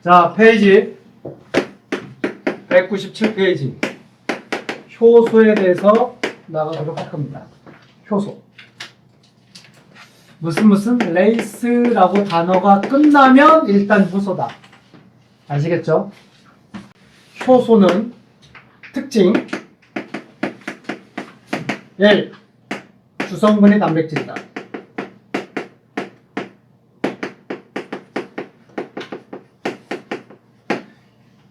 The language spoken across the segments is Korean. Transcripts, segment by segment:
자, 페이지 197페이지. 효소에 대해서 나가도록 할 겁니다. 효소. 무슨 레이스라고 단어가 끝나면 일단 효소다. 아시겠죠? 효소는 특징 1. 주성분이 단백질이다.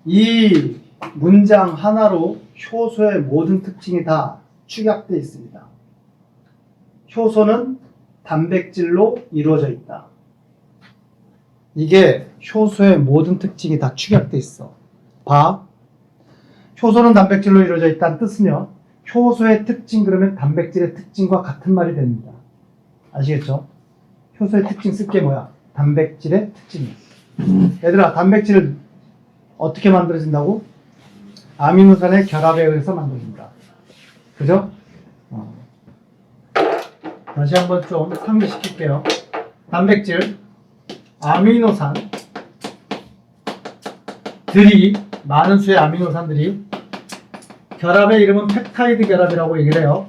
이 문장 하나로 효소의 모든 특징이 다 축약되어 있습니다. 효소는 단백질로 이루어져 있다. 이게 효소의 모든 특징이 다 축약되어 있어. 봐. 효소는 단백질로 이루어져 있다는 뜻은요. 효소의 특징 그러면 단백질의 특징과 같은 말이 됩니다. 아시겠죠? 효소의 특징 쓸 게 뭐야? 단백질의 특징이야. 얘들아, 단백질을 어떻게 만들어진다고? 아미노산의 결합에 의해서 만들어진다. 그죠? 다시 한번 좀 상기시킬게요. 단백질, 아미노산들이, 많은 수의 아미노산들이 결합의 이름은 펩타이드 결합이라고 얘기를 해요.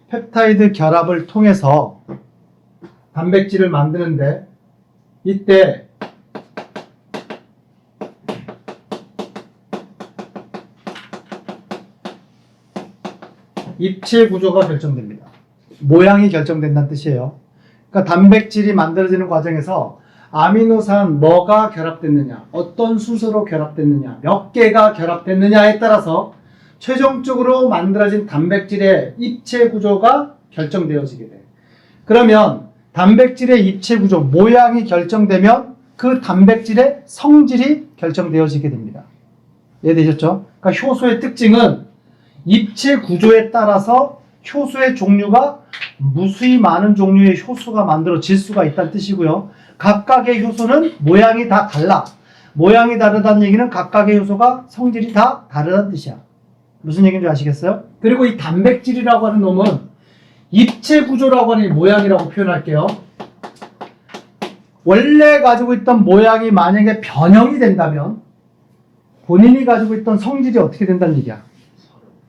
펩타이드 결합을 통해서 단백질을 만드는데 이때 입체 구조가 결정됩니다. 모양이 결정된다는 뜻이에요. 그러니까 단백질이 만들어지는 과정에서 아미노산 뭐가 결합됐느냐, 어떤 수소로 결합됐느냐, 몇 개가 결합됐느냐에 따라서 최종적으로 만들어진 단백질의 입체 구조가 결정되어지게 돼. 그러면 단백질의 입체 구조, 모양이 결정되면 그 단백질의 성질이 결정되어지게 됩니다. 이해되셨죠? 그러니까 효소의 특징은 입체 구조에 따라서 효소의 종류가 무수히 많은 종류의 효소가 만들어질 수가 있다는 뜻이고요. 각각의 효소는 모양이 다 달라. 모양이 다르다는 얘기는 각각의 효소가 성질이 다 다르다는 뜻이야. 무슨 얘기인지 아시겠어요? 그리고 이 단백질이라고 하는 놈은 입체 구조라고 하는 모양이라고 표현할게요. 원래 가지고 있던 모양이 만약에 변형이 된다면 본인이 가지고 있던 성질이 어떻게 된다는 얘기야?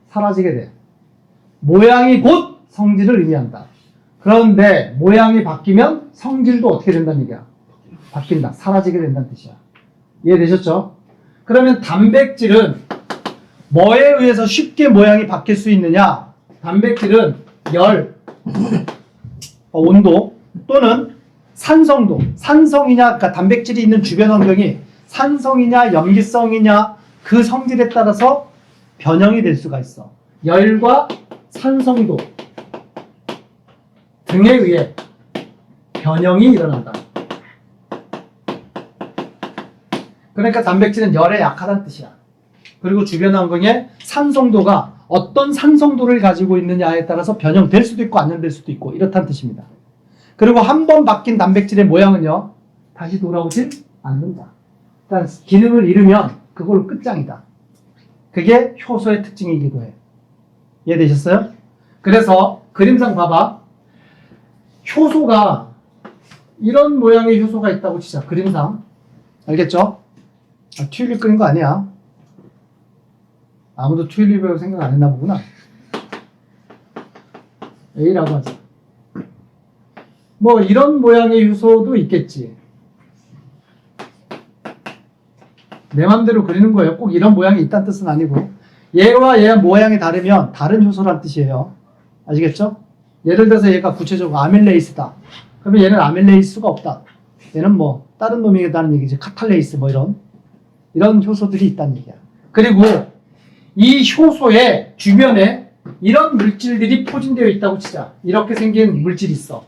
사라지게 돼. 모양이 곧 성질을 의미한다. 그런데 모양이 바뀌면 성질도 어떻게 된다는 얘기야? 바뀐다. 사라지게 된다는 뜻이야. 이해되셨죠? 그러면 단백질은 뭐에 의해서 쉽게 모양이 바뀔 수 있느냐? 단백질은 열, 온도 또는 산성도. 산성이냐, 그러니까 단백질이 있는 주변 환경이 산성이냐, 염기성이냐 그 성질에 따라서 변형이 될 수가 있어. 열과 산성도 등에 의해 변형이 일어난다. 그러니까 단백질은 열에 약하다는 뜻이야. 그리고 주변 환경의 산성도가 어떤 산성도를 가지고 있느냐에 따라서 변형될 수도 있고 안 될 수도 있고 이렇다는 뜻입니다. 그리고 한 번 바뀐 단백질의 모양은요, 다시 돌아오질 않는다. 일단 기능을 잃으면 그걸로 끝장이다. 그게 효소의 특징이기도 해. 이해되셨어요? 그래서 그림상 봐봐. 효소가 이런 모양의 효소가 있다고 치자. 그림상. 알겠죠? 튤립 그린 거 아니야. 아무도 튤립이라고 생각 안 했나 보구나. A라고 하자. 뭐 이런 모양의 효소도 있겠지. 내 맘대로 그리는 거예요. 꼭 이런 모양이 있다는 뜻은 아니고 얘와 얘 모양이 다르면 다른 효소란 뜻이에요. 아시겠죠? 예를 들어서 얘가 구체적으로 아밀레이스다. 그러면 얘는 아밀레이스가 없다. 얘는 뭐 다른 놈이다는 얘기지. 카탈레이스 뭐 이런 효소들이 있다는 얘기야. 그리고 이 효소의 주변에 이런 물질들이 포진되어 있다고 치자. 이렇게 생긴 물질이 있어.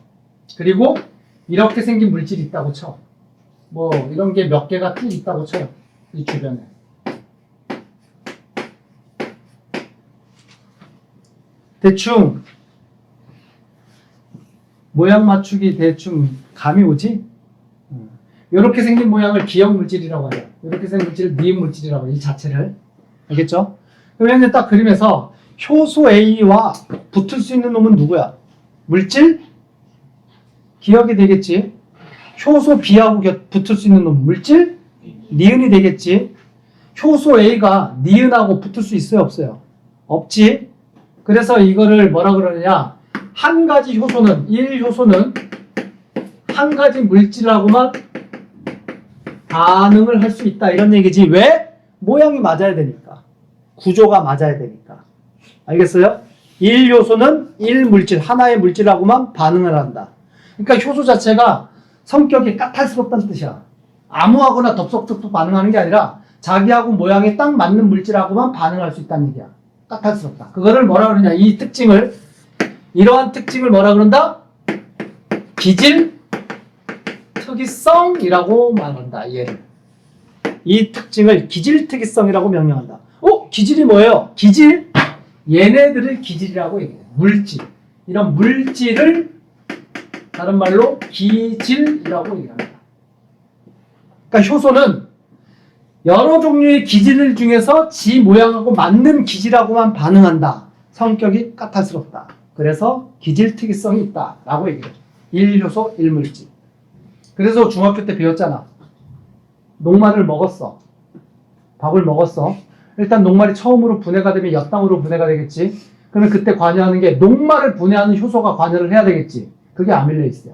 그리고 이렇게 생긴 물질이 있다고 쳐. 뭐 이런 게 몇 개가 쭉 있다고 쳐요. 이 주변에. 대충 모양 맞추기 대충 감이 오지? 이렇게 생긴 모양을 기억 물질이라고 해요. 이렇게 생긴 물질을 미음 물질이라고 해요. 이 자체를. 알겠죠? 그럼 현재 딱 그림에서 효소 A와 붙을 수 있는 놈은 누구야? 물질? 기억이 되겠지? 효소 B하고 붙을 수 있는 놈 물질? 니은이 되겠지. 효소 A가 니은하고 붙을 수 있어요, 없어요? 없지. 그래서 이거를 뭐라 그러느냐, 한 가지 효소는, 1효소는 한 가지 물질하고만 반응을 할 수 있다, 이런 얘기지. 왜? 모양이 맞아야 되니까. 구조가 맞아야 되니까. 알겠어요? 1요소는 1물질, 하나의 물질하고만 반응을 한다. 그러니까 효소 자체가 성격이 까탈스럽다는 뜻이야. 아무하거나 덥석덥석 반응하는 게 아니라 자기하고 모양이 딱 맞는 물질하고만 반응할 수 있다는 얘기야. 까탈스럽다. 그거를 뭐라 그러냐, 이 특징을, 이러한 특징을 뭐라 그런다? 기질 특이성이라고 말한다. 얘를. 이 특징을 기질 특이성이라고 명명한다. 기질이 뭐예요? 기질? 얘네들을 기질이라고 얘기해요. 물질. 이런 물질을 다른 말로 기질이라고 얘기합니다. 그러니까 효소는 여러 종류의 기질 중에서 지 모양하고 맞는 기질하고만 반응한다. 성격이 까탈스럽다. 그래서 기질 특이성이 있다 라고 얘기해요. 1효소 1물질. 그래서 중학교 때 배웠잖아. 녹말을 먹었어. 밥을 먹었어. 일단 녹말이 처음으로 분해가 되면 엿당으로 분해가 되겠지. 그러면 그때 관여하는 게 녹말을 분해하는 효소가 관여를 해야 되겠지. 그게 아밀레이스야.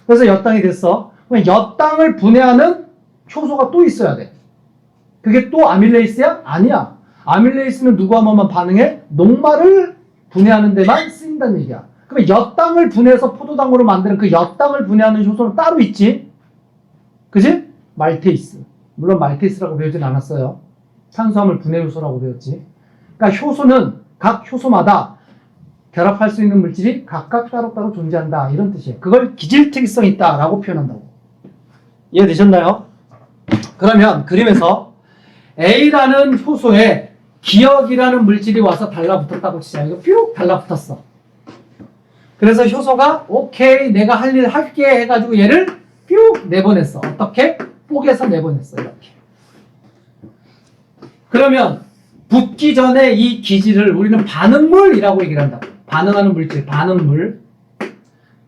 그래서 엿당이 됐어. 그럼 엿당을 분해하는 효소가 또 있어야 돼. 그게 또 아밀레이스야? 아니야. 아밀레이스는 누구 한 번만 반응해? 녹말을 분해하는 데만 쓰인다는 얘기야. 그러면 엿당을 분해해서 포도당으로 만드는 그 엿당을 분해하는 효소는 따로 있지. 그지? 말테이스. 물론 말테이스라고 배우진 않았어요. 탄수화물 분해 효소라고 배웠지. 그러니까 효소는 각 효소마다 결합할 수 있는 물질이 각각 따로따로 존재한다, 이런 뜻이에요. 그걸 기질 특이성이 있다라고 표현한다고. 이해되셨나요? 그러면 그림에서 A라는 효소에 기억이라는 물질이 와서 달라붙었다고 치자. 이거 뿅 달라붙었어. 그래서 효소가 오케이 내가 할 일 할게 해가지고 얘를 뿅 내보냈어. 어떻게? 뽀개서 내보냈어. 이렇게. 그러면 붙기 전에 이 기질을 우리는 반응물이라고 얘기를 한다. 반응하는 물질, 반응물.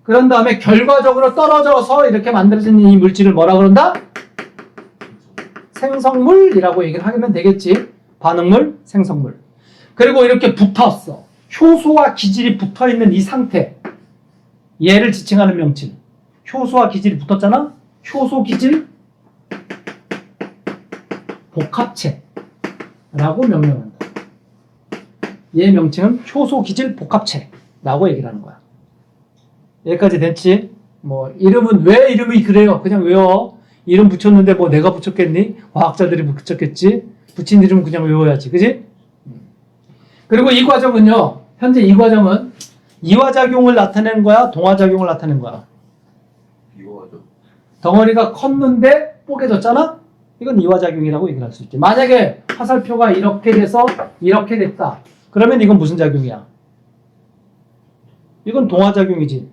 그런 다음에 결과적으로 떨어져서 이렇게 만들어진 이 물질을 뭐라 그런다? 생성물이라고 얘기를 하면 되겠지. 반응물, 생성물. 그리고 이렇게 붙었어. 효소와 기질이 붙어있는 이 상태. 얘를 지칭하는 명칭. 효소와 기질이 붙었잖아? 효소, 기질, 복합체 라고 명명한다. 얘 명칭은 효소, 기질, 복합체라고 얘기를 하는 거야. 여기까지 됐지? 뭐 이름은 왜 이름이 그래요? 그냥 외워. 이름 붙였는데 뭐 내가 붙였겠니? 과학자들이 붙였겠지? 붙인 이름은 그냥 외워야지. 그지? 그리고 이 과정은요. 현재 이 과정은 이화작용을 나타내는 거야? 동화작용을 나타내는 거야? 이거죠. 덩어리가 컸는데 뽀개졌잖아? 이건 이화작용이라고 얘기를 할 수 있지. 만약에 화살표가 이렇게 돼서 이렇게 됐다. 그러면 이건 무슨 작용이야? 이건 동화작용이지.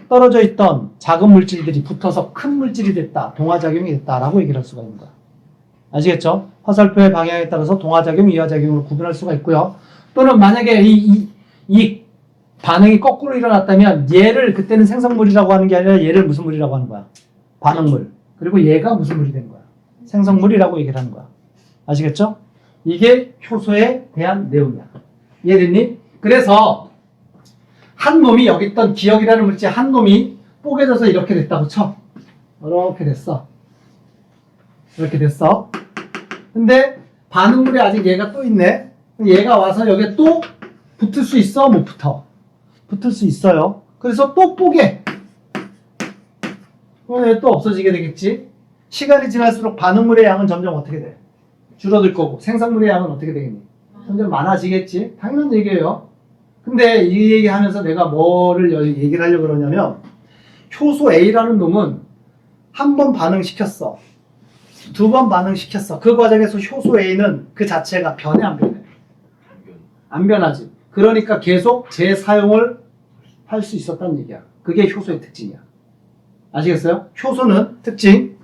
떨어져 있던 작은 물질들이 붙어서 큰 물질이 됐다. 동화작용이 됐다라고 얘기를 할 수가 있는 거야. 아시겠죠? 화살표의 방향에 따라서 동화작용, 이화작용으로 구분할 수가 있고요. 또는 만약에 이 반응이 거꾸로 일어났다면 얘를 그때는 생성물이라고 하는 게 아니라 얘를 무슨 물이라고 하는 거야? 반응물. 그리고 얘가 무슨 물이 된 거야? 생성물이라고 얘기를 하는 거야. 아시겠죠? 이게 효소에 대한 내용이야. 이해됐니? 그래서 한 놈이 여기 있던 기억이라는 물질 한 놈이 뽀개져서 이렇게 됐다고 쳐. 이렇게 됐어. 이렇게 됐어. 근데 반응물이 아직 얘가 또 있네. 얘가 와서 여기에 또 붙을 수 있어? 못 붙어? 붙을 수 있어요. 그래서 또 뽀개. 그럼 얘 또 없어지게 되겠지? 시간이 지날수록 반응물의 양은 점점 어떻게 돼? 줄어들 거고 생성물의 양은 어떻게 되겠니? 점점 많아지겠지? 당연한 얘기예요. 근데 이 얘기하면서 내가 뭐를 얘기를 하려고 그러냐면 효소 A라는 놈은 한 번 반응시켰어. 두 번 반응시켰어. 그 과정에서 효소 A는 그 자체가 변해 안 변해? 안 변하지. 그러니까 계속 재사용을 할 수 있었다는 얘기야. 그게 효소의 특징이야. 아시겠어요? 효소는 특징.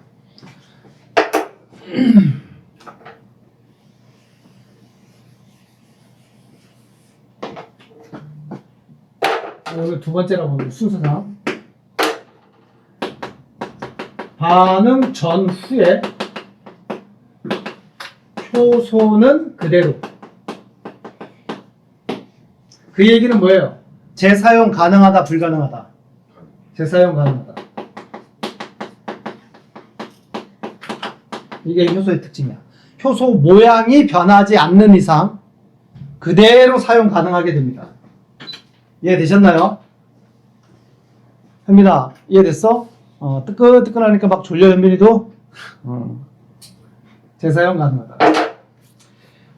여기 두 번째라고 하면 순서상. 반응 전후에 효소는 그대로. 그 얘기는 뭐예요? 재사용 가능하다, 불가능하다? 재사용 가능하다. 이게 효소의 특징이야. 효소 모양이 변하지 않는 이상 그대로 사용 가능하게 됩니다. 이해되셨나요? 현민아, 이해됐어? 뜨끈뜨끈하니까 막 졸려, 현민이도? 재사용 가능하다.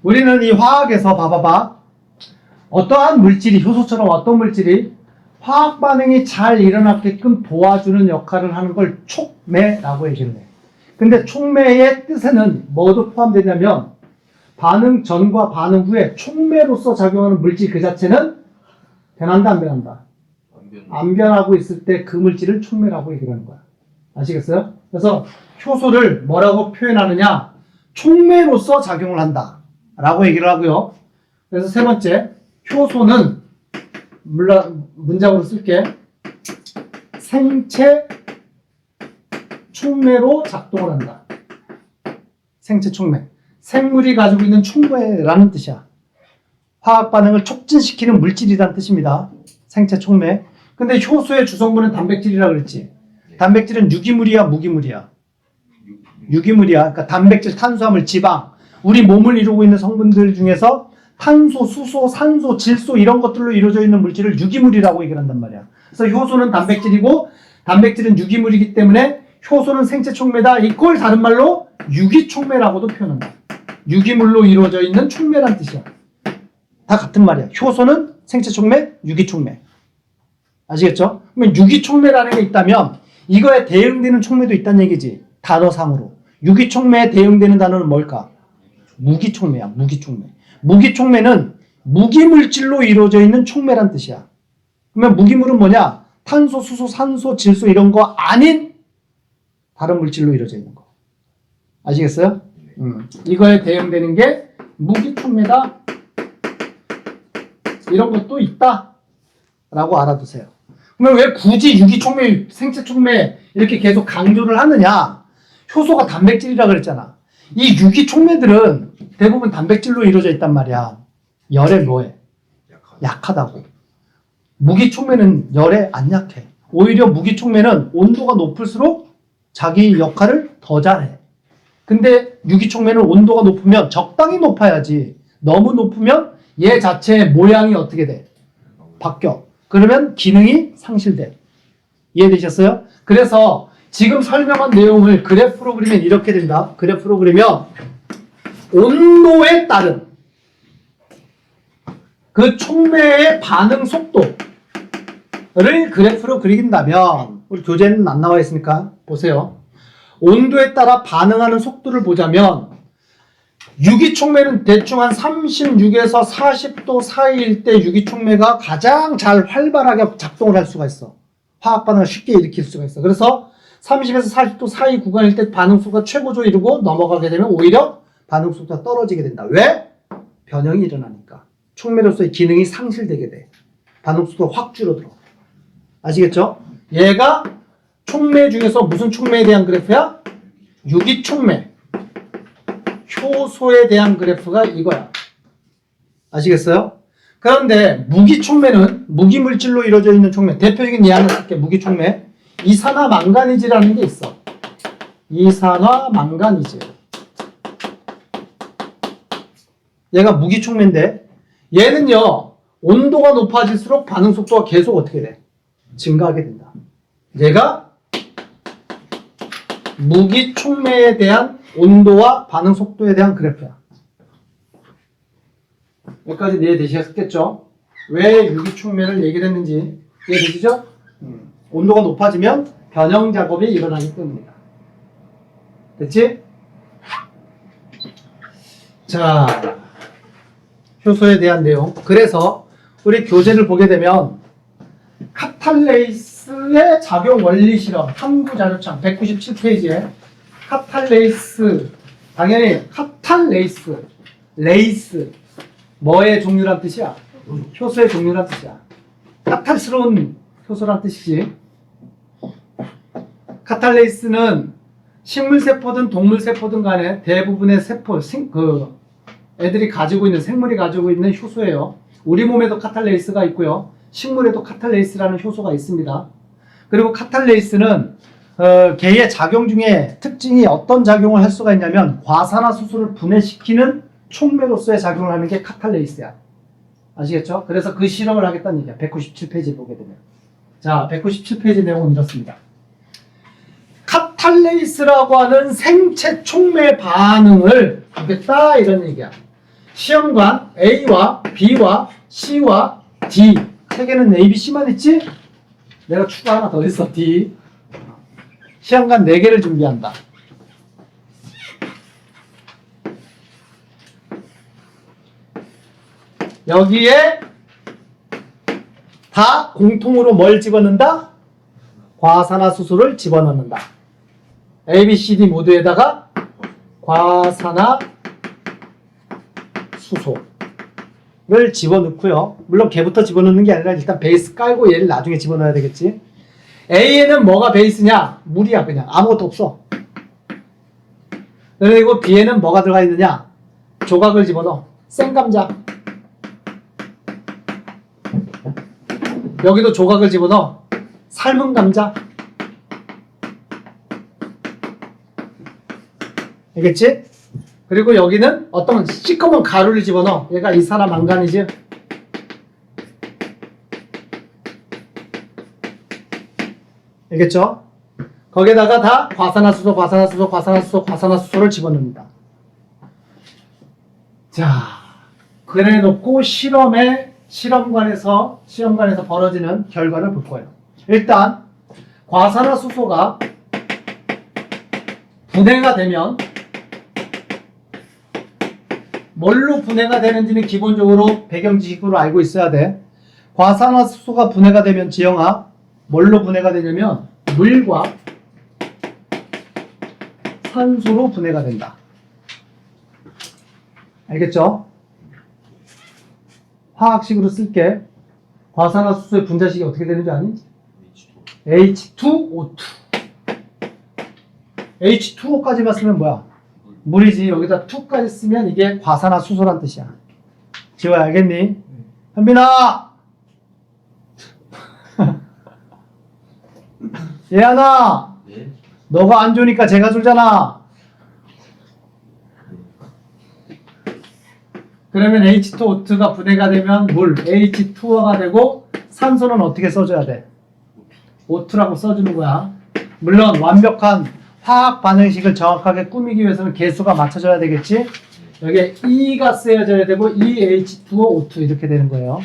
우리는 이 화학에서 봐봐봐. 어떠한 물질이, 효소처럼 어떤 물질이 화학 반응이 잘 일어나게끔 도와주는 역할을 하는 걸 촉매라고 얘기를 해. 근데 촉매의 뜻에는 뭐도 포함되냐면 반응 전과 반응 후에 촉매로서 작용하는 물질 그 자체는 변한다, 안 변한다? 안 변하고 있을 때 그 물질을 촉매라고 얘기를 하는 거야. 아시겠어요? 그래서 효소를 뭐라고 표현하느냐? 촉매로서 작용을 한다 라고 얘기를 하고요. 그래서 세 번째, 효소는 문장으로 쓸게. 생체 촉매로 작동을 한다. 생체 촉매. 생물이 가지고 있는 촉매라는 뜻이야. 화학 반응을 촉진시키는 물질이라는 뜻입니다. 생체 촉매. 근데 효소의 주성분은 단백질이라고 그랬지. 단백질은 유기물이야, 무기물이야? 유기물이야. 그러니까 단백질, 탄수화물, 지방. 우리 몸을 이루고 있는 성분들 중에서 탄소, 수소, 산소, 질소 이런 것들로 이루어져 있는 물질을 유기물이라고 얘기를 한단 말이야. 그래서 효소는 단백질이고 단백질은 유기물이기 때문에 효소는 생체 촉매다. 이걸 다른 말로 유기촉매라고도 표현한다. 유기물로 이루어져 있는 촉매란 뜻이야. 다 같은 말이야. 효소는 생체 촉매, 유기촉매. 아시겠죠? 그러면 유기촉매라는 게 있다면 이거에 대응되는 촉매도 있다는 얘기지. 단어상으로. 유기촉매에 대응되는 단어는 뭘까? 무기촉매야. 무기촉매. 무기촉매는 무기물질로 이루어져 있는 촉매란 뜻이야. 그러면 무기물은 뭐냐? 탄소, 수소, 산소, 질소 이런 거 아닌 다른 물질로 이루어져 있는 거. 아시겠어요? 이거에 대응되는 게 무기촉매다. 이런 것도 있다 라고 알아두세요. 그러면 왜 굳이 유기촉매, 생체촉매 이렇게 계속 강조를 하느냐? 효소가 단백질이라 그랬잖아. 이 유기촉매들은 대부분 단백질로 이루어져 있단 말이야. 열에 뭐해? 약하다고. 무기촉매는 열에 안 약해. 오히려 무기촉매는 온도가 높을수록 자기 역할을 더 잘해. 근데 유기촉매는 온도가 높으면 적당히 높아야지. 너무 높으면 얘 자체의 모양이 어떻게 돼? 바뀌어. 그러면 기능이 상실돼. 이해되셨어요? 그래서 지금 설명한 내용을 그래프로 그리면 이렇게 된다. 그래프로 그리면 온도에 따른 그 촉매의 반응 속도를 그래프로 그린다면 우리 교재는 안 나와 있으니까 보세요. 온도에 따라 반응하는 속도를 보자면 유기촉매는 대충 한 36에서 40도 사이일 때 유기촉매가 가장 잘 활발하게 작동을 할 수가 있어. 화학 반응을 쉽게 일으킬 수가 있어. 그래서 30에서 40도 사이 구간일 때 반응 속도가 최고조 이루고 넘어가게 되면 오히려 반응 속도가 떨어지게 된다. 왜? 변형이 일어나니까. 촉매로서의 기능이 상실되게 돼. 반응 속도가 확 줄어들어. 아시겠죠? 얘가 촉매 중에서 무슨 촉매에 대한 그래프야? 유기촉매. 효소에 대한 그래프가 이거야. 아시겠어요? 그런데 무기촉매는 무기물질로 이루어져 있는 촉매. 대표적인 예 하나 쓸게. 무기촉매. 이산화망가니즈라는 게 있어. 이산화망가니즈. 얘가 무기촉매인데 얘는요. 온도가 높아질수록 반응 속도가 계속 어떻게 돼? 증가하게 된다. 얘가 무기촉매에 대한 온도와 반응 속도에 대한 그래프야. 여기까지 이해되셨겠죠? 왜 유기촉매를 얘기를 했는지 이해되시죠? 온도가 높아지면 변형 작업이 일어나기 때문이다. 됐지? 자, 효소에 대한 내용. 그래서 우리 교재를 보게 되면 카탈레이스의 작용 원리 실험 탐구 자료창 197페이지에 카탈레이스, 당연히 카탈레이스, 레이스 뭐의 종류란 뜻이야? 효소의 종류란 뜻이야. 까탈스러운 효소란 뜻이지. 카탈레이스는 식물세포든 동물세포든 간에 대부분의 세포, 애들이 가지고 있는, 생물이 가지고 있는 효소예요. 우리 몸에도 카탈레이스가 있고요. 식물에도 카탈레이스라는 효소가 있습니다. 그리고 카탈레이스는 개의 작용 중에 특징이 어떤 작용을 할 수가 있냐면 과산화수소를 분해시키는 촉매로서의 작용을 하는 게 카탈레이스야. 아시겠죠? 그래서 그 실험을 하겠다는 얘기야. 197페이지 보게 되면. 자, 197페이지 내용은 이렇습니다. 카탈레이스라고 하는 생체 촉매 반응을 하겠다 이런 얘기야. 시험관 A와 B와 C와 D 세 개는 A, B, C만 있지? 내가 추가 하나 더 했어. D. 시험관 4개를 준비한다. 여기에 다 공통으로 뭘 집어넣는다? 과산화수소를 집어넣는다. A, B, C, D 모두에다가 과산화수소를 집어넣고요. 물론 걔부터 집어넣는 게 아니라 일단 베이스 깔고 얘를 나중에 집어넣어야 되겠지. A에는 뭐가 베이스냐? 물이야. 그냥 아무것도 없어. 그리고 B에는 뭐가 들어가 있느냐? 조각을 집어넣어. 생감자. 여기도 조각을 집어넣어. 삶은 감자. 알겠지? 그리고 여기는 어떤 시커먼 가루를 집어넣어. 얘가 이산화망간이지. 알겠죠? 거기에다가 다 과산화수소를 집어넣습니다. 자, 그래 놓고 시험관에서 벌어지는 결과를 볼 거예요. 일단 과산화수소가 분해가 되면 뭘로 분해가 되는지는 기본적으로 배경지식으로 알고 있어야 돼. 과산화수소가 분해가 되면 지영아 뭘로 분해가 되냐면 물과 산소로 분해가 된다. 알겠죠? 화학식으로 쓸게. 과산화수소의 분자식이 어떻게 되는지 아니? H2O2. H2O까지만 쓰면 뭐야? 물이지. 여기다 2까지 쓰면 이게 과산화수소란 뜻이야. 지호야 알겠니? 현빈아! 예안아! 네. 너가 안 좋으니까 제가 줄잖아. 그러면 H2O2가 분해가 되면 물 H2O가 되고 산소는 어떻게 써줘야 돼? O2라고 써주는 거야. 물론 완벽한 화학 반응식을 정확하게 꾸미기 위해서는 개수가 맞춰져야 되겠지? 여기에 E가 쓰여져야 되고 EH2O, O2 이렇게 되는 거예요.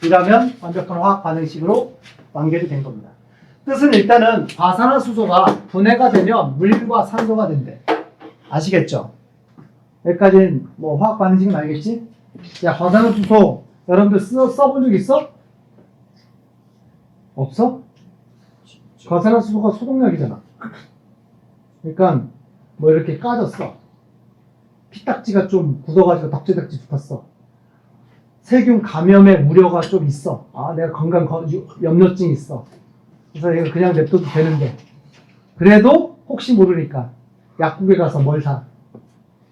이러면 완벽한 화학 반응식으로 완결이 된 겁니다. 뜻은 일단은 과산화수소가 분해가 되면 물과 산소가 된대. 아시겠죠? 여기까지는 뭐 화학 반응식은 알겠지? 야, 과산화수소 여러분들 써본 적 있어? 없어? 과산화수소가 소독약이잖아. 그러니까 뭐 이렇게 까졌어. 피딱지가 좀 굳어가지고 덕지덕지 붙었어. 세균 감염의 우려가 좀 있어. 아, 내가 염려증이 있어. 그래서 이거 그냥 냅둬도 되는데. 그래도 혹시 모르니까 약국에 가서 뭘 사.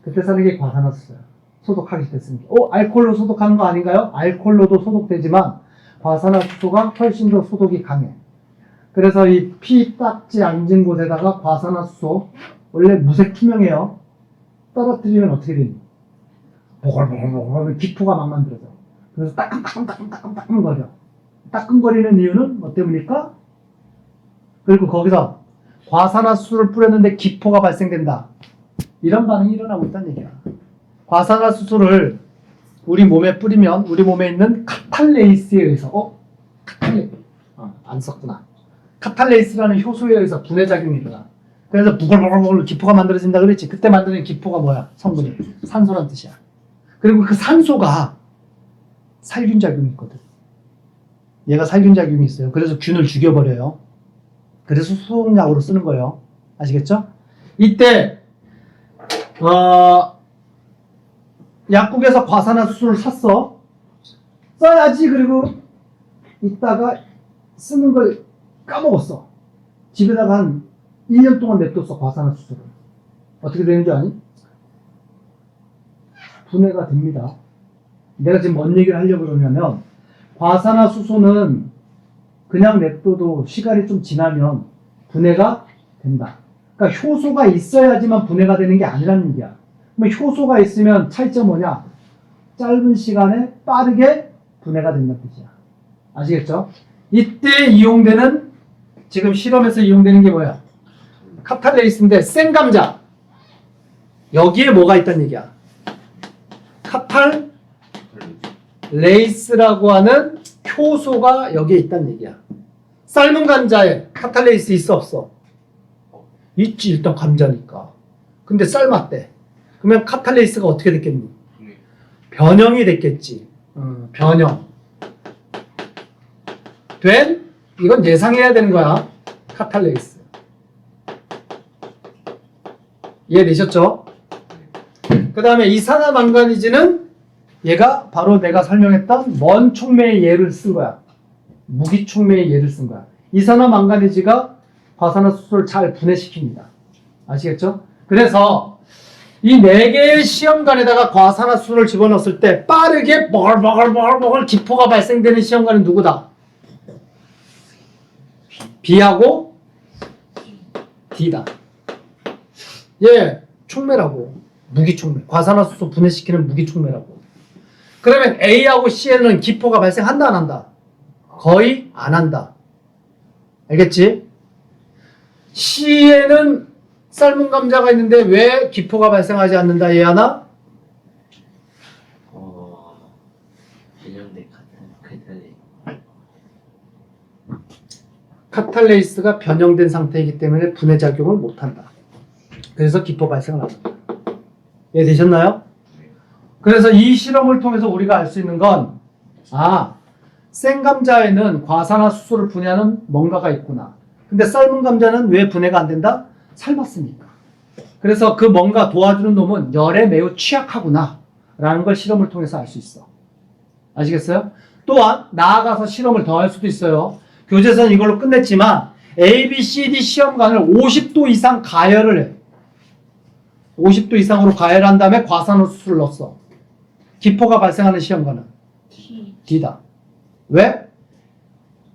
그때 사는 게 과산화수소야. 소독하기 됐으니까. 알코올로 소독하는 거 아닌가요? 알코올로도 소독되지만 과산화수소가 훨씬 더 소독이 강해. 그래서 이 피딱지 앉은 곳에다가 과산화수소, 원래 무색 투명해요. 떨어뜨리면 어떻게 되니? 보글보글보글 기포가 막 만들어져. 그래서 따끔따끔거려. 따끔거리는 이유는 뭐 때문일까? 그리고 거기서 과산화수소를 뿌렸는데 기포가 발생된다. 이런 반응이 일어나고 있다는 얘기야. 과산화수소를 우리 몸에 뿌리면 우리 몸에 있는 카탈레이스에 의해서 안 썼구나. 카탈레이스라는 효소에 의해서 분해작용이 일어나. 그래서 부글부글 기포가 만들어진다 그랬지. 그때 만드는 기포가 뭐야? 성분이 산소란 뜻이야. 그리고 그 산소가 살균작용이 있거든. 얘가 살균작용이 있어요. 그래서 균을 죽여버려요. 그래서 소독약으로 쓰는 거예요. 아시겠죠? 이때 약국에서 과산화수소를 샀어. 써야지. 그리고 이따가 쓰는 걸 까먹었어. 집에다가 한 1년 동안 냅뒀어, 과산화수소를. 어떻게 되는 줄 아니? 분해가 됩니다. 내가 지금 뭔 얘기를 하려고 그러냐면, 과산화수소는 그냥 냅둬도 시간이 좀 지나면 분해가 된다. 그러니까 효소가 있어야지만 분해가 되는 게 아니라는 얘기야. 그럼 효소가 있으면 차이점 뭐냐? 짧은 시간에 빠르게 분해가 된다는 뜻이야. 아시겠죠? 이때 이용되는, 지금 실험에서 이용되는 게 뭐야? 카탈레이스인데 생감자. 여기에 뭐가 있다는 얘기야? 카탈레이스라고 하는 효소가 여기에 있다는 얘기야. 삶은 감자에 카탈레이스 있어 없어? 있지, 일단 감자니까. 근데 삶았대. 그러면 카탈레이스가 어떻게 됐겠니? 변형이 됐겠지. 변형. 이건 예상해야 되는 거야. 카탈레이스. 이해되셨죠? 그 다음에 이산화망가니즈는 얘가 바로 내가 설명했던 먼 촉매의 예를 쓴 거야. 무기 촉매의 예를 쓴 거야. 이산화망가니즈가 과산화수소를 잘 분해시킵니다. 아시겠죠? 그래서 이 4개의 시험관에다가 과산화수소를 집어넣었을 때 빠르게 버글버글 기포가 발생되는 시험관은 누구다? B하고 D다. 예, 촉매라고. 무기촉매. 과산화수소 분해시키는 무기촉매라고. 그러면 A하고 C에는 기포가 발생한다, 안 한다? 거의 안 한다. 알겠지? C에는 삶은 감자가 있는데 왜 기포가 발생하지 않는다, 얘 하나? 변형된 카탈레이스가 변형된 상태이기 때문에 분해작용을 못한다. 그래서 기포 발생을 안 한다. 이해되셨나요? 그래서 이 실험을 통해서 우리가 알 수 있는 건, 생감자에는 과산화수소를 분해하는 뭔가가 있구나. 근데 삶은 감자는 왜 분해가 안 된다? 삶았으니까. 그래서 그 뭔가 도와주는 놈은 열에 매우 취약하구나 라는 걸 실험을 통해서 알 수 있어. 아시겠어요? 또한 나아가서 실험을 더 할 수도 있어요. 교재에서는 이걸로 끝냈지만 A, B, C, D 시험관을 50도 이상 가열을 해. 50도 이상으로 가열한 다음에 과산화수소를 넣었어. 기포가 발생하는 시험관은 D다. 왜?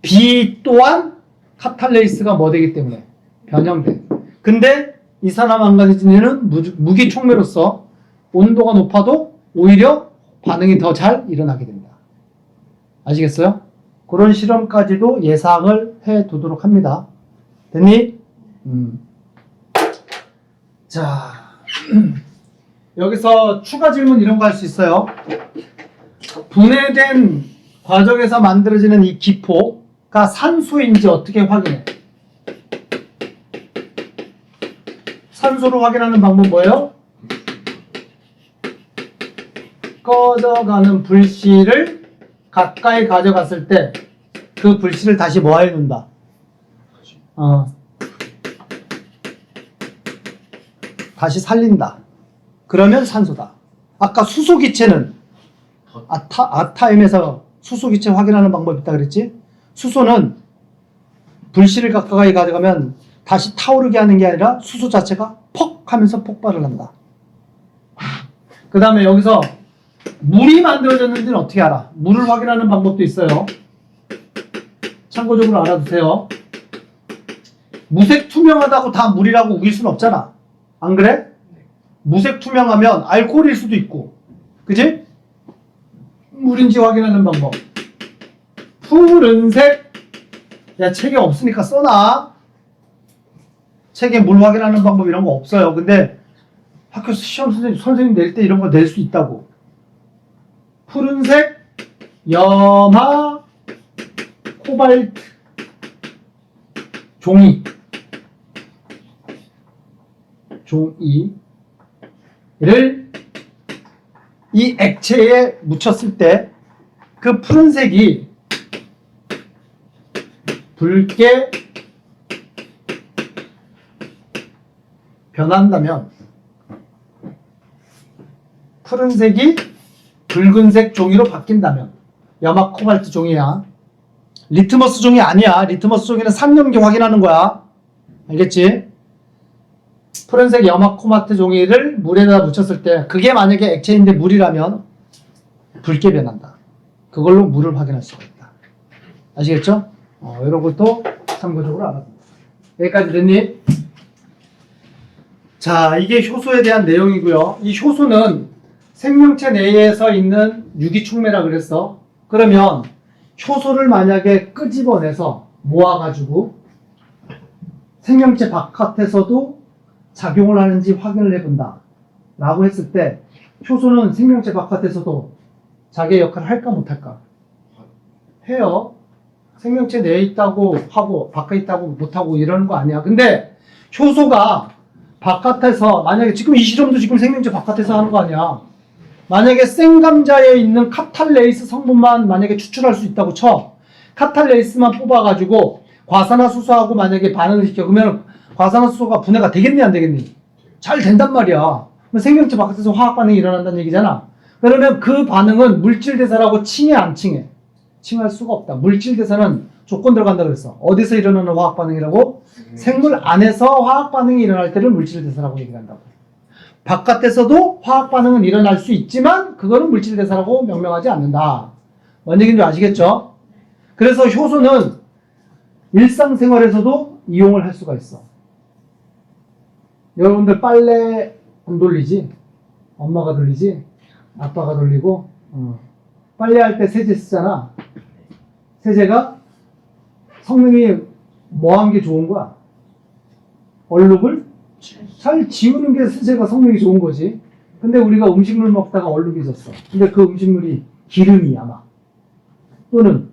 B 또한 카탈레이스가 뭐 되기 때문에 변형돼. 근데 이산화망가니즈는 무기촉매로서 온도가 높아도 오히려 반응이 더 잘 일어나게 됩니다. 아시겠어요? 그런 실험까지도 예상을 해 두도록 합니다. 됐니? 자, 여기서 추가 질문 이런 거 할 수 있어요. 분해된 과정에서 만들어지는 이 기포가 산소인지 어떻게 확인해? 산소로 확인하는 방법 뭐예요? 꺼져가는 불씨를 가까이 가져갔을 때 그 불씨를 다시 뭐 해놓는다? 다시 살린다. 그러면 산소다. 아까 수소기체는 아타임에서 수소기체 확인하는 방법이 있다 그랬지? 수소는 불씨를 가까이 가져가면 다시 타오르게 하는 게 아니라 수소 자체가 퍽 하면서 폭발을 한다. 그 다음에 여기서 물이 만들어졌는지는 어떻게 알아? 물을 확인하는 방법도 있어요. 참고적으로 알아두세요. 무색 투명하다고 다 물이라고 우길 수는 없잖아. 안 그래? 무색 투명하면 알코올일 수도 있고, 그지? 물인지 확인하는 방법. 푸른색. 야, 책에 없으니까 써놔. 책에 물 확인하는 방법 이런 거 없어요. 근데 학교 시험 선생님 낼 때 이런 거 낼 수 있다고. 푸른색, 염화, 코발트, 종이를 이 액체에 묻혔을 때 그 푸른색이 붉게 변한다면, 푸른색이 붉은색 종이로 바뀐다면, 염화 코발트 종이야. 리트머스 종이 아니야. 리트머스 종이는 삼염기 확인하는 거야. 알겠지? 푸른색 염화코마트 종이를 물에다 묻혔을 때 그게 만약에 액체인데 물이라면 붉게 변한다. 그걸로 물을 확인할 수가 있다. 아시겠죠? 이런 것도 참고적으로 알아둡니다. 여기까지 됐니? 자, 이게 효소에 대한 내용이고요. 이 효소는 생명체 내에서 있는 유기촉매라 그랬어. 그러면 효소를 만약에 끄집어내서 모아가지고 생명체 바깥에서도 작용을 하는지 확인을 해본다 라고 했을 때 효소는 생명체 바깥에서도 자기의 역할을 할까 못할까? 해요. 생명체 내에 있다고 하고 바깥에 있다고 못하고 이러는 거 아니야. 근데 효소가 바깥에서 만약에 지금 이 실험도 지금 생명체 바깥에서 하는 거 아니야. 만약에 생감자에 있는 카탈레이스 성분만 만약에 추출할 수 있다고 쳐. 카탈레이스만 뽑아가지고 과산화수소하고 만약에 반응을 시켜. 그러면 과산화수소가 분해가 되겠니 안 되겠니? 잘 된단 말이야. 그럼 생명체 바깥에서 화학 반응이 일어난다는 얘기잖아. 그러면 그 반응은 물질 대사라고 칭해 안 칭해? 칭할 수가 없다. 물질 대사는 조건 들어간다 그랬어. 어디서 일어나는 화학 반응이라고? 생물 안에서 화학 반응이 일어날 때를 물질 대사라고 얘기한다고. 바깥에서도 화학 반응은 일어날 수 있지만 그거는 물질 대사라고 명명하지 않는다. 뭔 얘기인지 아시겠죠? 그래서 효소는 일상생활에서도 이용을 할 수가 있어. 여러분들 빨래 안 돌리지? 엄마가 돌리지? 아빠가 돌리고 빨래할 때 세제 쓰잖아. 세제가 성능이 뭐한 게 좋은 거야? 얼룩을 잘 지우는 게 세제가 성능이 좋은 거지. 근데 우리가 음식물 먹다가 얼룩이 졌어. 근데 그 음식물이 기름이 아마 또는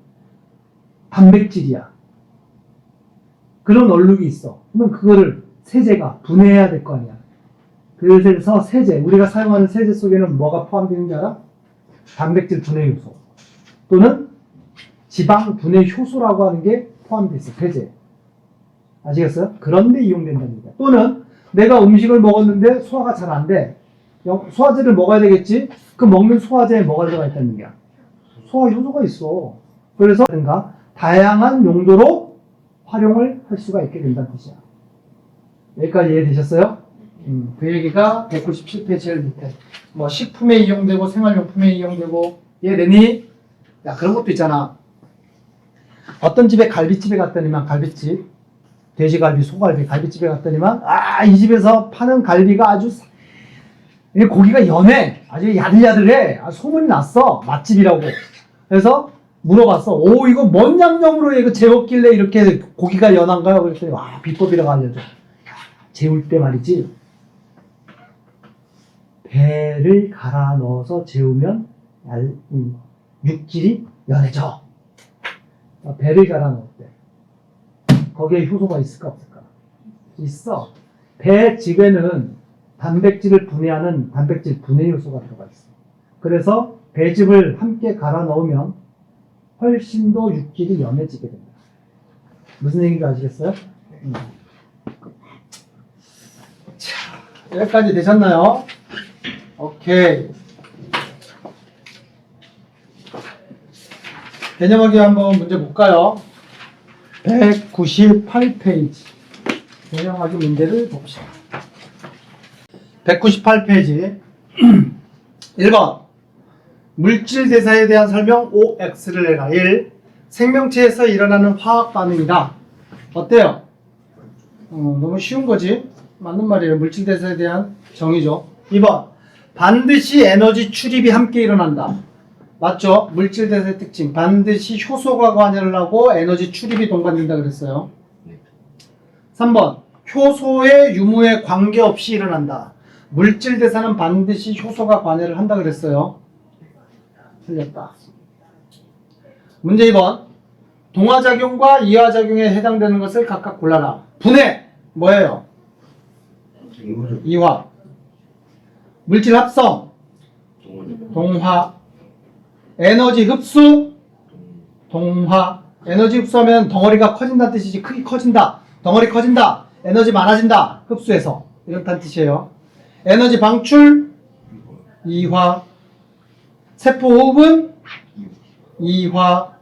단백질이야. 그런 얼룩이 있어. 그러면 그거를 세제가 분해해야 될 거 아니야. 그래서 세제, 우리가 사용하는 세제 속에는 뭐가 포함되는지 알아? 단백질 분해 효소 또는 지방 분해 효소라고 하는 게 포함되어 있어. 세제. 아시겠어요? 그런데 이용된다는 얘기야. 또는 내가 음식을 먹었는데 소화가 잘 안 돼. 소화제를 먹어야 되겠지? 그 먹는 소화제에 뭐가 들어가 있다는 얘기야? 소화 효소가 있어. 그래서 다양한 용도로 활용을 할 수가 있게 된다는 뜻이야. 여기까지 이해되셨어요? 그 얘기가 197페이지 제일 밑에. 뭐 식품에 이용되고 생활용품에 이용되고 이해되니? 야, 그런 것도 있잖아. 어떤 집에 갈비집에 갔더니만 갈비집, 돼지갈비, 소갈비, 갈비집에 갔더니만 이 집에서 파는 갈비가 아주 고기가 연해, 아주 야들야들해, 소문이 났어. 맛집이라고. 그래서 물어봤어. 이거 뭔 양념으로 이거 재웠길래 이렇게 고기가 연한가요? 그랬더니 비법이라고 알려줘. 재울 때 말이지. 배를 갈아 넣어서 재우면 육질이 연해져. 배를 갈아 넣을 때 거기에 효소가 있을까 없을까? 있어. 배즙에는 단백질을 분해하는 단백질 분해 요소가 들어가 있어. 그래서 배즙을 함께 갈아 넣으면 훨씬 더 육질이 연해지게 됩니다. 무슨 얘기인지 아시겠어요? 자, 여기까지 되셨나요? 오케이. 개념하기 한번 문제 볼까요? 198페이지. 개념하기 문제를 봅시다. 198페이지. 1번. 물질 대사에 대한 설명 OX를 내라. 1. 생명체에서 일어나는 화학 반응이다. 어때요? 너무 쉬운 거지? 맞는 말이에요. 물질 대사에 대한 정의죠. 2번. 반드시 에너지 출입이 함께 일어난다. 맞죠? 물질 대사의 특징. 반드시 효소가 관여를 하고 에너지 출입이 동반된다 그랬어요. 3번. 효소의 유무에 관계없이 일어난다. 물질 대사는 반드시 효소가 관여를 한다 그랬어요. 틀렸다. 문제 2번. 동화작용과 이화작용에 해당되는 것을 각각 골라라. 분해. 뭐예요? 이화. 물질 합성. 동화. 에너지 흡수. 동화. 에너지 흡수하면 덩어리가 커진다는 뜻이지. 크기 커진다. 덩어리 커진다. 에너지 많아진다. 흡수해서. 이렇다는 뜻이에요. 에너지 방출. 이화. 세포 호흡은 이화.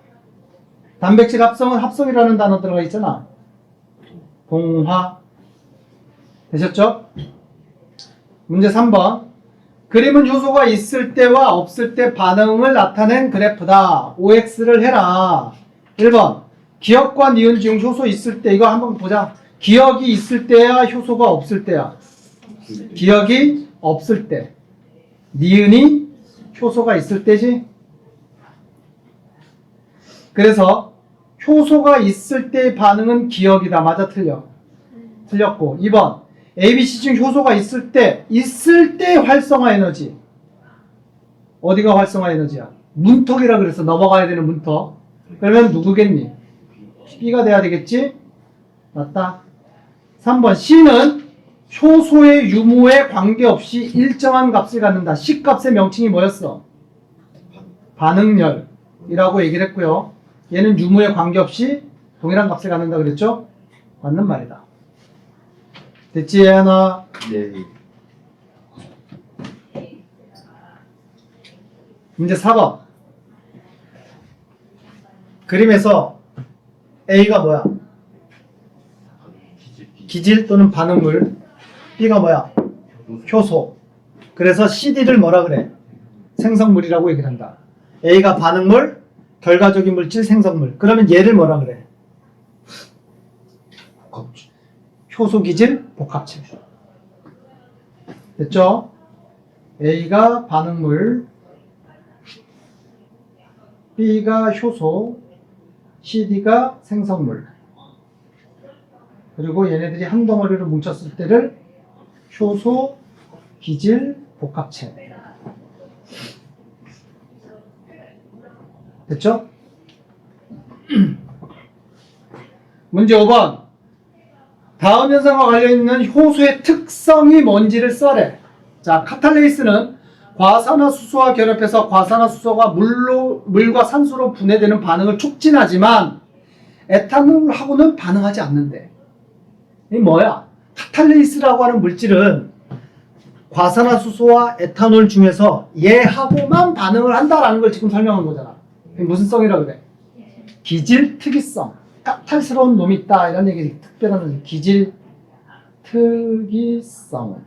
단백질 합성은 합성이라는 단어 들어가 있잖아. 동화. 되셨죠? 문제 3번. 그림은 효소가 있을 때와 없을 때 반응을 나타낸 그래프다. OX를 해라. 1번. 기억과 니은 지금 효소 있을 때 이거 한번 보자. 기억이 있을 때야 효소가 없을 때야. 기억이 없을 때. 니은이 효소가 있을 때지. 그래서 효소가 있을 때의 반응은 기억이다. 맞아 틀려? 틀렸고. 2번. ABC 중 효소가 있을 때 활성화 에너지. 어디가 활성화 에너지야? 문턱이라 그래서 넘어가야 되는 문턱. 그러면 누구겠니? B가 돼야 되겠지? 맞다. 3번. C는 효소의 유무에 관계없이 일정한 값을 갖는다. C 값의 명칭이 뭐였어? 반응열이라고 얘기를 했고요. 얘는 유무에 관계없이 동일한 값을 갖는다 그랬죠? 맞는 말이다. 됐지, 예은아? 네. 문제 4번. 그림에서 A가 뭐야? 기질 또는 반응물. B가 뭐야? 효소. 그래서 CD를 뭐라 그래? 생성물이라고 얘기를 한다. A가 반응물, 결과적인 물질, 생성물. 그러면 얘를 뭐라 그래? 효소, 기질, 복합체. 됐죠? A가 반응물, B가 효소, CD가 생성물. 그리고 얘네들이 한 덩어리로 뭉쳤을 때를 효소, 기질, 복합체. 됐죠? 문제 5번. 다음 현상과 관련있는 효소의 특성이 뭔지를 써래. 자, 카탈레이스는 과산화수소와 결합해서 과산화수소가 물과 산소로 분해되는 반응을 촉진하지만 에탄올하고는 반응하지 않는데. 이 뭐야? 카탈레이스라고 하는 물질은 과산화수소와 에탄올 중에서 얘하고만 반응을 한다라는 걸 지금 설명한 거잖아. 무슨 성이라 그래? 기질 특이성. 까탈스러운 놈이 있다 이런 얘기. 특별한 기질 특이성.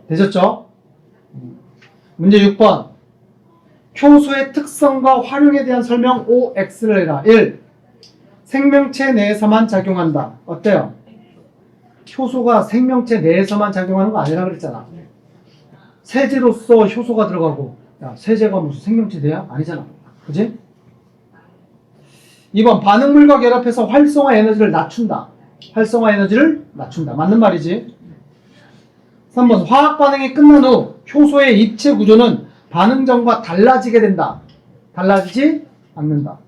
되셨죠? 문제 6번. 효소의 특성과 활용에 대한 설명 OX를 해라. 1. 생명체 내에서만 작용한다. 어때요? 효소가 생명체 내에서만 작용하는 거 아니라 그랬잖아. 세제로서 효소가 들어가고. 야, 세제가 무슨 생명체 내야? 아니잖아. 그지? 2번. 반응물과 결합해서 활성화 에너지를 낮춘다. 활성화 에너지를 낮춘다. 맞는 말이지. 3번. 화학 반응이 끝난 후 효소의 입체 구조는 반응 전과 달라지게 된다. 달라지지 않는다.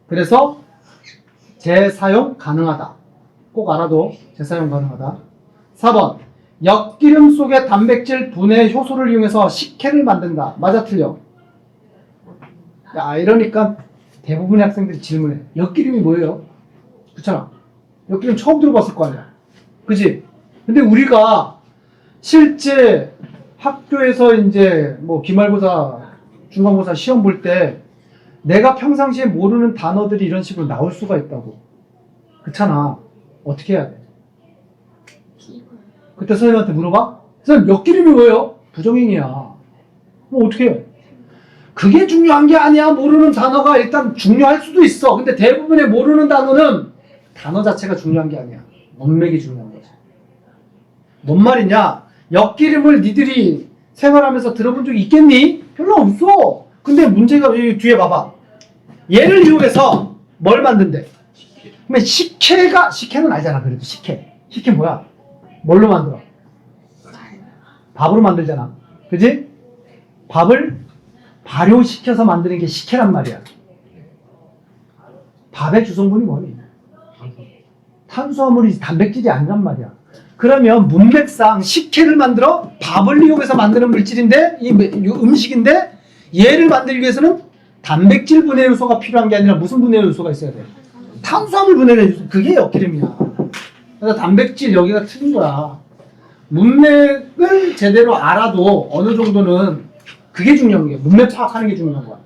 그래서 재사용 가능하다. 꼭 알아도 재사용 가능하다. 4번. 엿기름 속의 단백질 분해 효소를 이용해서 식혜를 만든다. 맞아 틀려? 야, 이러니까 대부분의 학생들이 질문해. 엿기름이 뭐예요? 그렇잖아. 엿기름 처음 들어봤을 거 아니야. 그지? 근데 우리가 실제 학교에서 이제 뭐 기말고사, 중간고사 시험 볼 때 내가 평상시에 모르는 단어들이 이런 식으로 나올 수가 있다고. 그렇잖아. 어떻게 해야 돼? 그때 선생님한테 물어봐? 선생님, 엿기름이 뭐예요? 부정행위야. 뭐 어떻게 해? 그게 중요한 게 아니야. 모르는 단어가 일단 중요할 수도 있어. 근데 대부분의 모르는 단어는 단어 자체가 중요한 게 아니야. 원맥이 중요한 거지. 뭔 말이냐? 엿기름을 니들이 생활하면서 들어본 적 있겠니? 별로 없어. 근데 문제가 여기 뒤에 봐봐. 얘를 이용해서 뭘 만든대? 그러면 식혜는 알잖아. 그래도 식혜 뭐야? 뭘로 만들어? 밥으로 만들잖아. 그지? 밥을 발효시켜서 만드는 게 식혜란 말이야. 밥의 주성분이 뭐니? 탄수화물이 단백질이 아니란 말이야. 그러면 문맥상 식혜를 만들어 밥을 이용해서 만드는 물질인데 이 음식인데 얘를 만들기 위해서는 단백질 분해 요소가 필요한 게 아니라 무슨 분해 요소가 있어야 돼? 탄수화물 분해 요소. 그게 엿기름이야. 그래서 단백질 여기가 틀린 거야. 문맥을 제대로 알아도 어느 정도는 그게 중요한 거야. 문맥 파악하는 게 중요한 거야.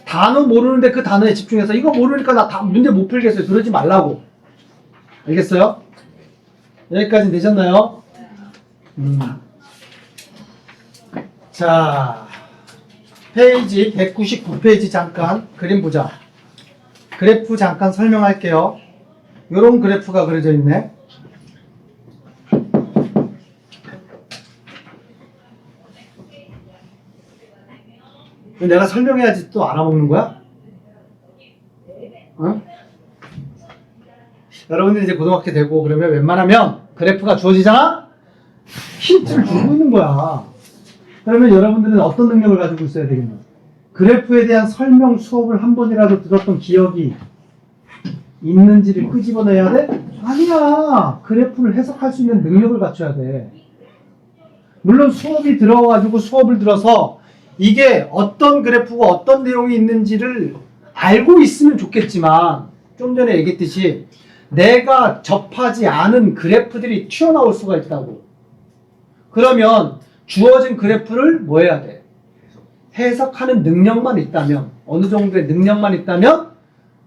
단어 모르는데 그 단어에 집중해서 이거 모르니까 나 문제 못 풀겠어요. 그러지 말라고. 알겠어요? 여기까지 되셨나요? 자, 페이지 199페이지 잠깐 그림 보자. 그래프 잠깐 설명할게요. 요런 그래프가 그려져 있네. 내가 설명해야지 또 알아먹는 거야? 어? 여러분들이 이제 고등학교 되고 그러면 웬만하면 그래프가 주어지잖아? 힌트를 주고 있는 거야. 그러면 여러분들은 어떤 능력을 가지고 있어야 되겠냐? 그래프에 대한 설명 수업을 한 번이라도 들었던 기억이 있는지를 끄집어내야 돼? 아니야. 그래프를 해석할 수 있는 능력을 갖춰야 돼. 물론 수업이 들어가지고 수업을 들어서 이게 어떤 그래프가 어떤 내용이 있는지를 알고 있으면 좋겠지만 좀 전에 얘기했듯이 내가 접하지 않은 그래프들이 튀어나올 수가 있다고. 그러면 주어진 그래프를 뭐 해야 돼? 해석하는 능력만 있다면, 어느 정도의 능력만 있다면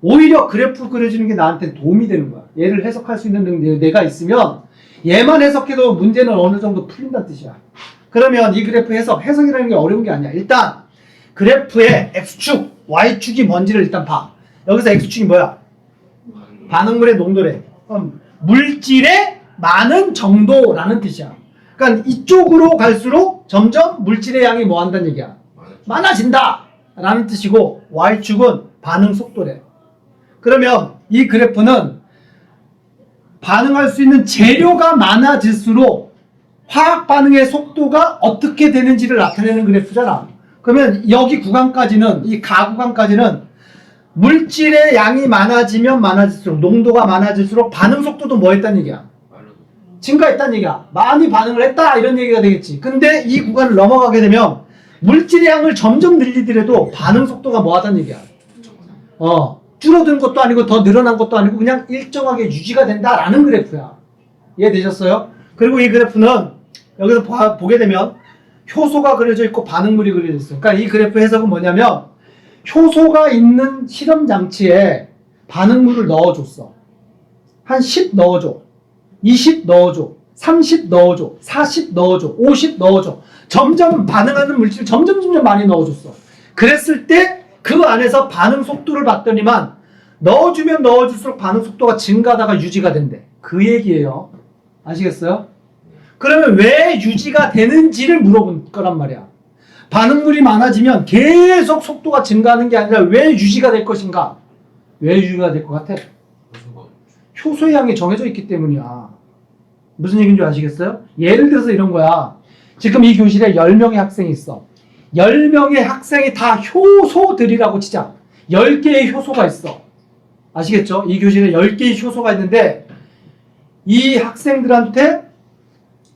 오히려 그래프 그려주는 게 나한테 도움이 되는 거야. 얘를 해석할 수 있는 능력, 내가 있으면 얘만 해석해도 문제는 어느 정도 풀린다는 뜻이야. 그러면 이 그래프 해석이라는 게 어려운 게 아니야. 일단 그래프의 X축, Y축이 뭔지를 일단 봐. 여기서 X축이 뭐야? 반응물의 농도래. 물질의 많은 정도라는 뜻이야. 그러니까 이쪽으로 갈수록 점점 물질의 양이 뭐 한다는 얘기야? 많아진다 라는 뜻이고, Y축은 반응 속도래. 그러면 이 그래프는 반응할 수 있는 재료가 많아질수록 화학 반응의 속도가 어떻게 되는지를 나타내는 그래프잖아. 그러면 여기 구간까지는, 이 가 구간까지는 물질의 양이 많아지면 많아질수록, 농도가 많아질수록 반응 속도도 뭐 했다는 얘기야? 증가했다는 얘기야. 많이 반응을 했다 이런 얘기가 되겠지. 근데 이 구간을 넘어가게 되면 물질의 양을 점점 늘리더라도 반응 속도가 뭐 하다는 얘기야? 줄어든 것도 아니고 더 늘어난 것도 아니고 그냥 일정하게 유지가 된다라는 그래프야. 이해되셨어요? 그리고 이 그래프는 여기서 보게 되면 효소가 그려져 있고 반응물이 그려져 있어요. 그러니까 이 그래프 해석은 뭐냐면 효소가 있는 실험 장치에 반응물을 넣어줬어. 한 10 넣어줘. 20 넣어줘. 30 넣어줘. 40 넣어줘. 50 넣어줘. 점점 반응하는 물질을 점점 많이 넣어줬어. 그랬을 때 그 안에서 반응 속도를 봤더니만 넣어주면 넣어줄수록 반응 속도가 증가하다가 유지가 된대. 그 얘기예요. 아시겠어요? 그러면 왜 유지가 되는지를 물어본 거란 말이야. 반응물이 많아지면 계속 속도가 증가하는 게 아니라 왜 유지가 될 것인가? 왜 유지가 될 것 같아? 효소의 양이 정해져 있기 때문이야. 무슨 얘기인지 아시겠어요? 예를 들어서 이런 거야. 지금 이 교실에 10명의 학생이 있어. 10명의 학생이 다 효소들이라고 치자. 10개의 효소가 있어. 아시겠죠? 이 교실에 10개의 효소가 있는데 이 학생들한테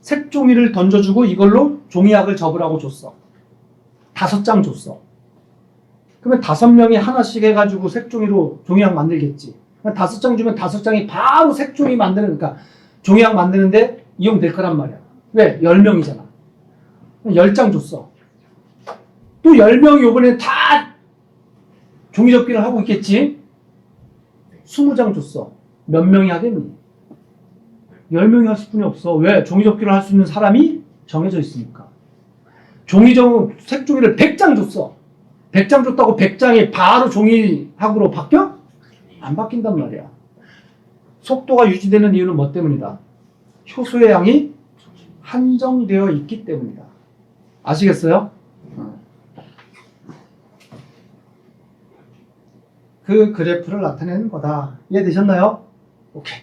색종이를 던져주고 이걸로 종이약을 접으라고 줬어. 5장 줬어. 그러면 5명이 하나씩 해가지고 색종이로 종이약 만들겠지. 5장 주면 5장이 바로 색종이 만드는, 그러니까 종이약 만드는데 이용될 거란 말이야. 왜? 10명이잖아. 10장 줬어. 또 10명이 요번에 다 종이접기를 하고 있겠지? 20장 줬어. 몇 명이 하겠니? 10명이 할 수뿐이 없어. 왜? 종이접기를 할 수 있는 사람이 정해져 있으니까. 색종이를 100장 줬어. 100장 줬다고 100장이 바로 종이학으로 바뀌어? 안 바뀐단 말이야. 속도가 유지되는 이유는 뭐 때문이다? 효소의 양이 한정되어 있기 때문이다. 아시겠어요? 그 그래프를 나타내는 거다. 이해되셨나요? 오케이.